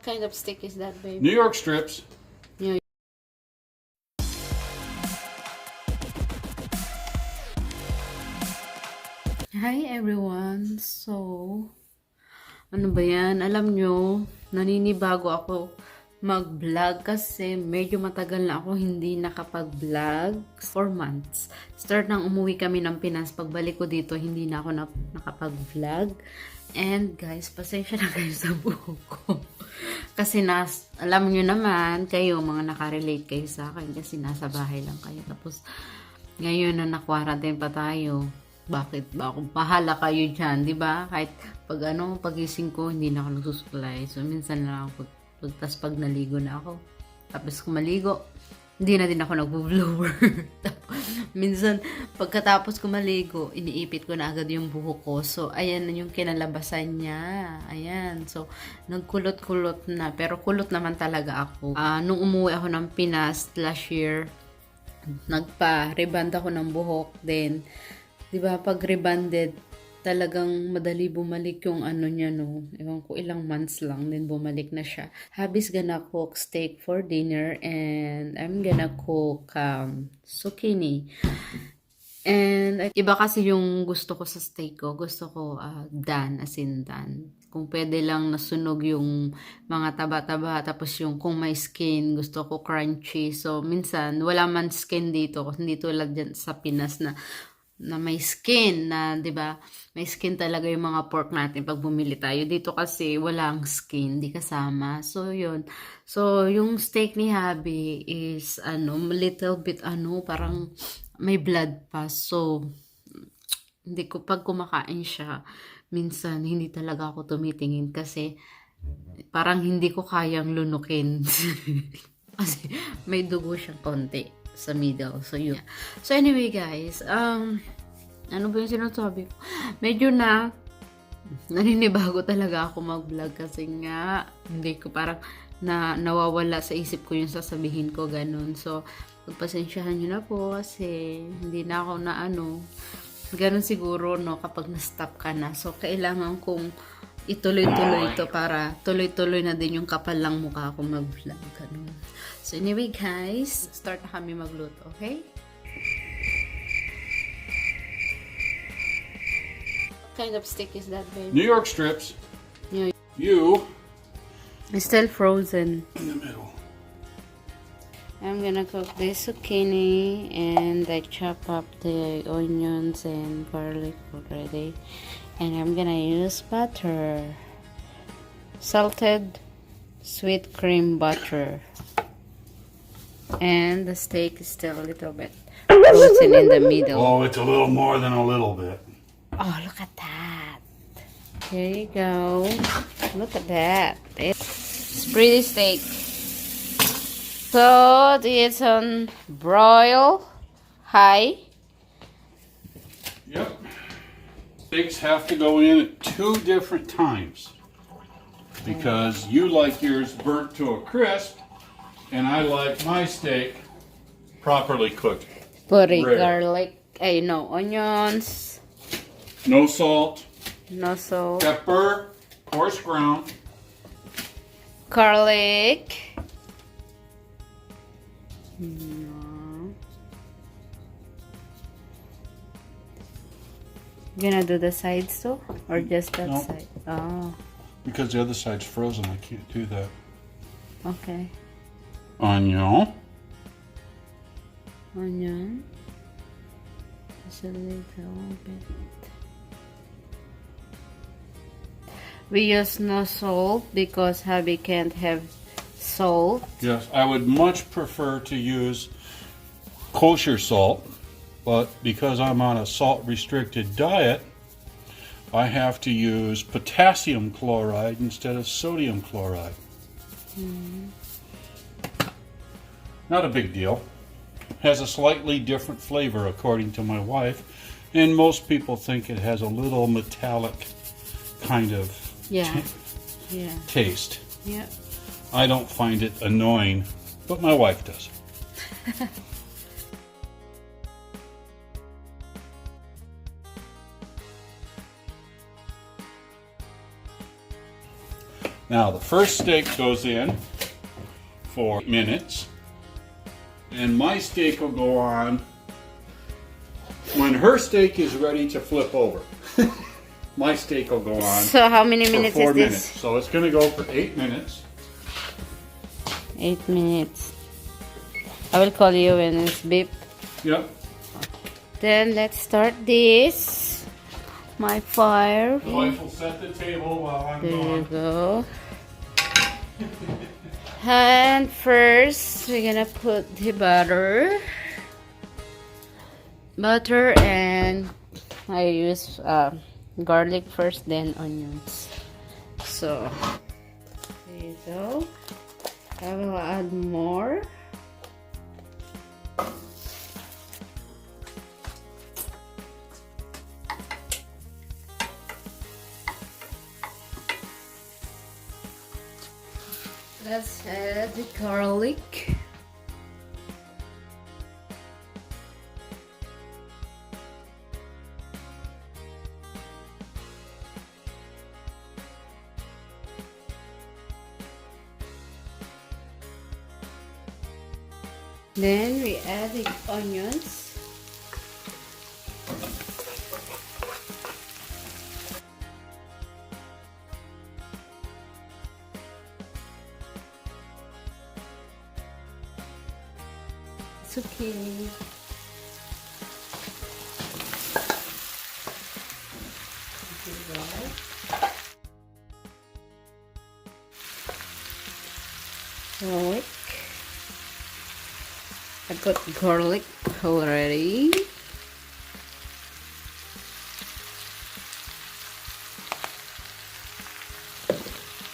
kind of steak is that, babe? New York strips. New Hi everyone! So, ano ba yan? Alam nyo, naninibago ako mag-vlog kasi medyo matagal na ako hindi nakapag-vlog. 4 months. Start nang umuwi kami ng Pinas. Pagbalik ko dito, hindi na ako nakapag-vlog. And guys, pasensya na kayo sa buhok ko. Kasi alam nyo naman, kayo mga nakarelate kayo sa akin kasi nasa bahay lang kayo. Tapos, ngayon na na-quarantine pa tayo. Bakit ba ako? Bahala kayo dyan, di ba? Kahit pagising ko, hindi na ako nagsusuklay. So, minsan lang ako, pag naligo na ako. Tapos kung maligo, hindi na din ako nag-blower. Minsan, pagkatapos ko maligo, iniipit ko na agad yung buhok ko. So, ayan na yung kinalabasan niya. Ayan. So, nagkulot-kulot na. Pero kulot naman talaga ako. Nung umuwi ako ng Pinas last year, nagpa-reband ako ng buhok. Then, di ba, pag rebanded, talagang madali bumalik yung ano niya, no? Ewan ko, ilang months lang, then bumalik na siya. Hubby's gonna cook steak for dinner, and I'm gonna cook zucchini. And iba kasi yung gusto ko sa steak ko. Gusto ko done, as in done. Kung pwede lang nasunog yung mga taba-taba, tapos yung kung may skin, gusto ko crunchy. So, minsan, wala man skin dito. Hindi tulad dyan sa Pinas na may skin na, 'di ba? May skin talaga yung mga pork natin pag bumili tayo. Dito kasi walang skin, di kasama. So, yun. So, yung steak ni Hubby is little bit parang may blood pa. So, hindi ko pag kumakain siya, minsan hindi talaga ako tumitingin kasi parang hindi ko kayang lunukin. Kasi may dugo siyang konti sa middle. So, yun. So, anyway, guys. Ano ba yung sinasabi ko? Medyo naninibago talaga ako mag-vlog kasi nga, hindi ko parang nawawala sa isip ko yung sasabihin ko, ganun. So, pagpasensyahan nyo na po kasi hindi na ako ganun siguro, no, kapag na-stop ka na. So, kailangan kong ituloy-tuloy ito para tuloy-tuloy na din yung kapal lang mukha ko mag-vlog, ganun. So, anyway, guys, start na kami magluto, okay? What kind of steak is that, babe? New York strips. Yeah. You. It's still frozen. In the middle. I'm gonna cook this zucchini and I chop up the onions and garlic already. And I'm gonna use butter. Salted sweet cream butter. And the steak is still a little bit frozen in the middle. Oh, it's a little more than a little bit. Oh, look at that. There you go. Look at that. It's pretty steak. So, it's on broil high. Yep. Steaks have to go in at 2 different times. Because you like yours burnt to a crisp. And I like my steak properly cooked. Putty Rare. garlic. Onions. No salt. No salt. Pepper. Coarse ground. Garlic. No. Gonna do the sides too? Or just that No. side? Oh, Because the other side's frozen, I can't do that. okay. Onion. Onion. Just a little bit. We use no salt because hubby can't have salt. Yes, I would much prefer to use kosher salt, but because I'm on a salt-restricted diet, I have to use potassium chloride instead of sodium chloride. Not a big deal. Has a slightly different flavor according to my wife, and most people think it has a little metallic kind of Yeah. taste. Yeah. I don't find it annoying, but my wife does. Now the first steak goes in for minutes, and my steak will go on when her steak is ready to flip over. My steak will go on. So how many for minutes 4 is minutes. this? So it's going to go for 8 minutes. 8 minutes. I will call you when it's beep. Yep. Then let's start this. My fire. The wife will set the table while I'm There you gone. go. And first, we're gonna put the butter. Butter, and I use garlic first, then onions. So, there you go. I will add more. Let's add the garlic. Then we add the onions. Zucchini. Garlic. I got garlic already.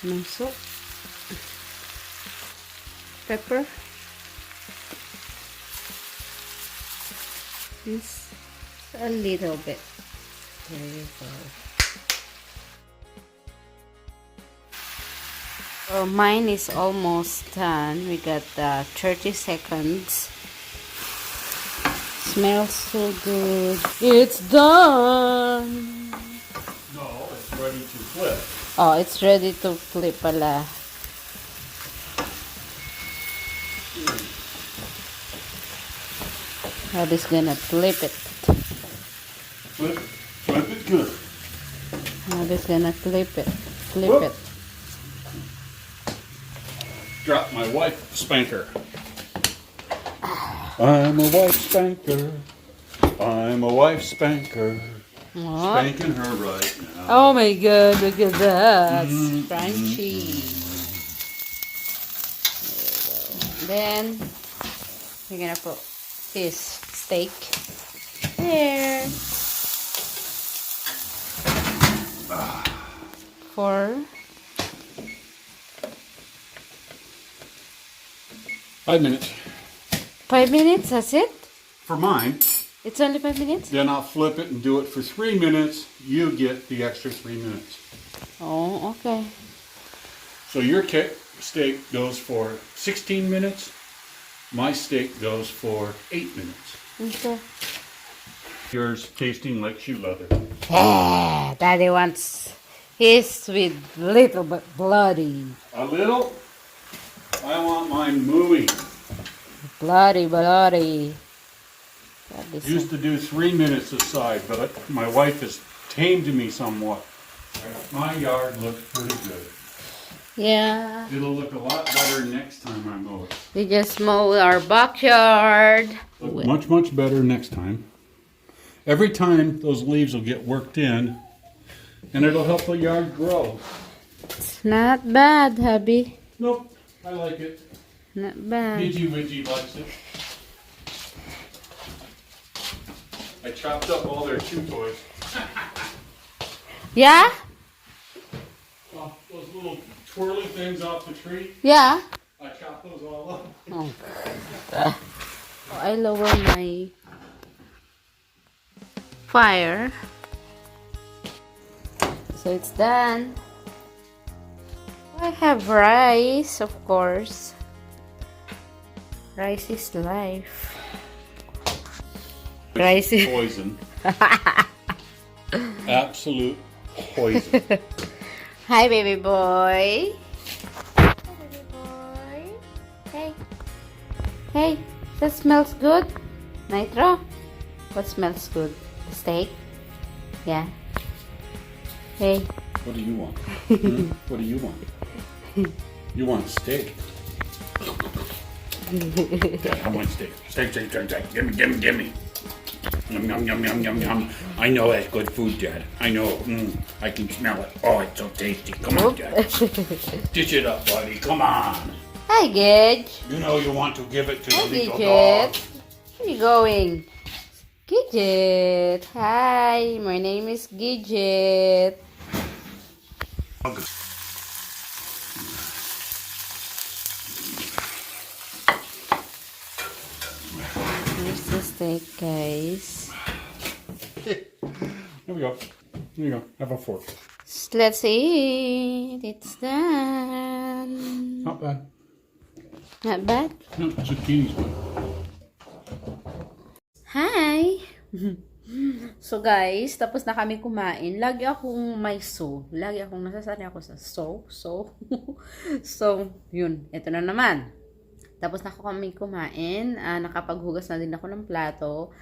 No salt. Pepper. Just a little bit. There you go. Oh, mine is almost done. We got 30 seconds. Smells so good. It's done. No, it's ready to flip. Oh, it's ready to flip pala. I'm just gonna flip it. Flip it good. I'm just gonna flip it. Flip Whoop. it. Drop my wife spanker. I'm a wife spanker. I'm a wife spanker. What? Spanking her right now. Oh my god, look at that. It's crunchy. There you go. Then we're gonna put this steak there. For 5 minutes. 5 minutes, that's it? For mine, It's only 5 minutes? then I'll flip it and do it for 3 minutes. You get the extra 3 minutes. Oh, okay. So your steak goes for 16 minutes. My steak goes for 8 minutes. Okay. Yours tasting like shoe leather. Yeah, Daddy wants his with little but bloody. A little? I want mine mooey. Bloody, bloody. That is Used to do 3 minutes aside, but my wife has tamed me somewhat. My yard looks pretty good. yeah. It'll look a lot better next time I mow it. We just mowed our backyard. Look much, much better next time. Every time those leaves will get worked in, and it'll help the yard grow. It's not bad, hubby. Nope, I like it. Not bad. Gidgy Widgy likes it. I chopped up all their chew toys. Yeah? Oh, those little twirly things off the tree, Yeah. I chopped those all up. Oh. I lower my fire. So it's done. I have rice, of course. Rice is life. Rice is Poison. Absolute poison. Hi, baby boy. Hey. Hey, that smells good. Nitro? What smells good? The steak? Yeah. Hey. What do you want? What do you want? You want steak? Dad, I want steak. Steak. Give me. Yum, yum, yum, yum, yum, yum. I know that's good food, Dad. I know. I can smell it. Oh, it's so tasty. Come on, Dad. Dish it up, buddy. Come on. Hi, Gidget. You know you want to give it to Hi, the little Gidget. dog. Where you going? Gidget. Hi, my name is Gidget. Here's the steak, guys. Here we go. Here you go. Have a fork. Let's eat. It's done. Not bad. Not bad. No, zucchini's good. Hi! So guys, tapos na kami kumain. Lagi akong may lagi akong nasasanay ako sa so, yun. Ito na naman. Tapos na kami kumain. Nakapaghugas na din ako ng plato.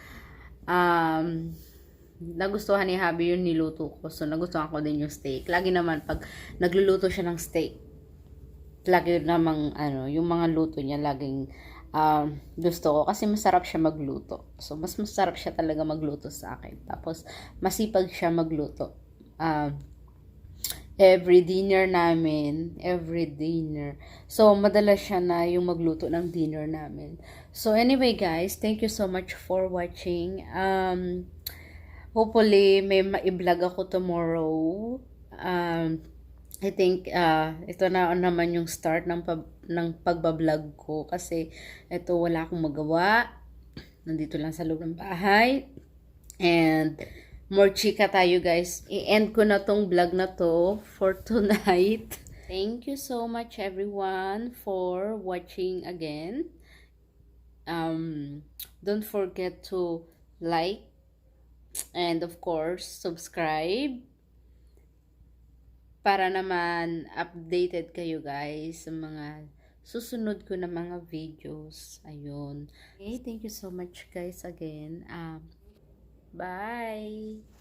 Nagustuhan ni Habi yung niluto ko. So, nagustuhan ko din yung steak. Lagi naman, pag nagluluto siya ng steak, lagi namang, yung mga luto niya, laging gusto ko. Kasi masarap siya magluto. So, mas masarap siya talaga magluto sa akin. Tapos, masipag siya magluto. Every dinner. So, madalas siya na yung magluto ng dinner namin. So, anyway guys, thank you so much for watching. Hopefully, may ma-vlog ako tomorrow. I think ito na naman yung start ng pagbablog ko kasi ito wala akong magawa. Nandito lang sa loob ng bahay. And more chika tayo guys. I-end ko na tong vlog na to for tonight. Thank you so much everyone for watching again. Don't forget to like and of course subscribe para naman updated kayo guys sa mga susunod ko na mga videos. Ayun. Okay, thank you so much guys again. Bye!